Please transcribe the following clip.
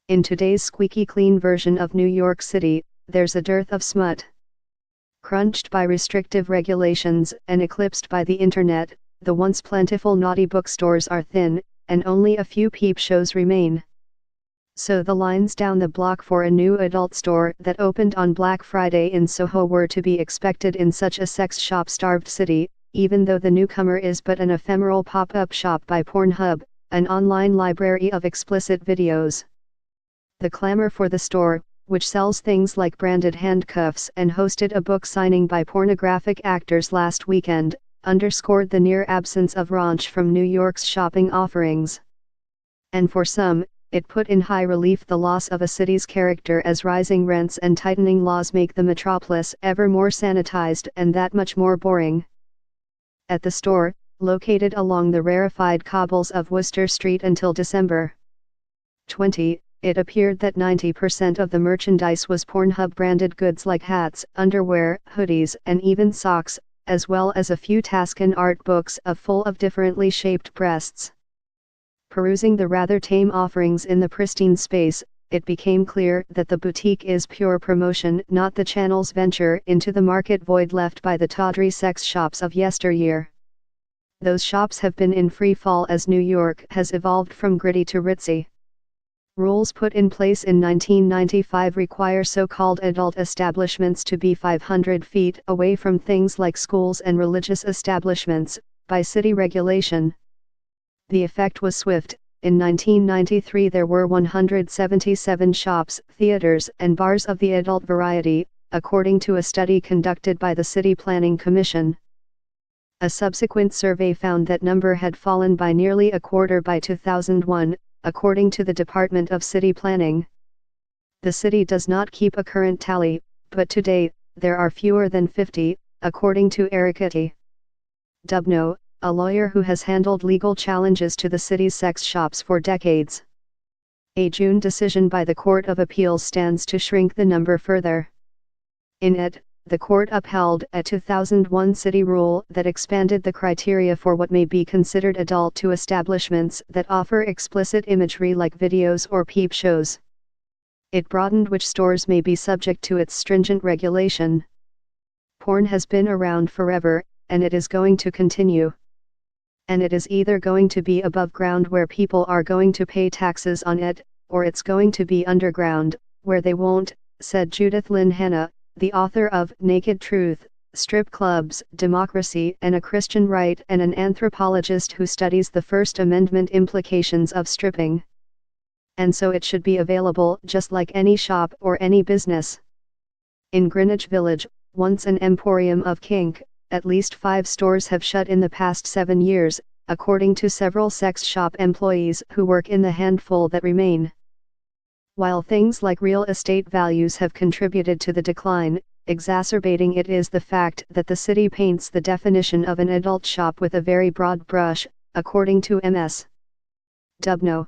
In today's squeaky clean version of New York City, there's a dearth of smut. Crunched by restrictive regulations and eclipsed by the internet, the once plentiful naughty bookstores are thin, and only a few peep shows remain. So the lines down the block for a new adult store that opened on Black Friday in Soho were to be expected in such a sex shop-starved city, even though the newcomer is but an ephemeral pop-up shop by PornHub, an online library of explicit videos. The clamor for the store, which sells things like branded handcuffs and hosted a book signing by pornographic actors last weekend, underscored the near absence of raunch from New York's shopping offerings. And for some, it put in high relief the loss of a city's character as rising rents and tightening laws make the metropolis ever more sanitized and that much more boring. At the store, located along the rarefied cobbles of Worcester Street until December 20, it appeared that 90% of the merchandise was PornHub-branded goods like hats, underwear, hoodies, and even socks, as well as a few Taskin art books full of differently shaped breasts. Perusing the rather tame offerings in the pristine space, it became clear that the boutique is pure promotion, not the channel's venture into the market void left by the tawdry sex shops of yesteryear. Those shops have been in free fall as New York has evolved from gritty to ritzy. Rules put in place in 1995 require so-called adult establishments to be 500 feet away from things like schools and religious establishments, by city regulation. The effect was swift. In 1993 there were 177 shops, theaters, and bars of the adult variety, according to a study conducted by the City Planning Commission. A subsequent survey found that number had fallen by nearly a quarter by 2001, according to the Department of City Planning. The city does not keep a current tally, but today, there are fewer than 50, according to Erica T. Dubno, a lawyer who has handled legal challenges to the city's sex shops for decades. A June decision by the Court of Appeals stands to shrink the number further. In it, the court upheld a 2001 city rule that expanded the criteria for what may be considered adult to establishments that offer explicit imagery like videos or peep shows. It broadened which stores may be subject to its stringent regulation. Porn has been around forever, and it is going to continue. And it is either going to be above ground where people are going to pay taxes on it, or it's going to be underground, where they won't, said Judith Lynn Hanna, the author of Naked Truth, Strip Clubs, Democracy and a Christian Right and an anthropologist who studies the First Amendment implications of stripping. And so it should be available just like any shop or any business. In Greenwich Village, once an emporium of kink, at least 5 stores have shut in the past 7 years, according to several sex shop employees who work in the handful that remain. While things like real estate values have contributed to the decline, exacerbating it is the fact that the city paints the definition of an adult shop with a very broad brush, according to Ms. Dubno.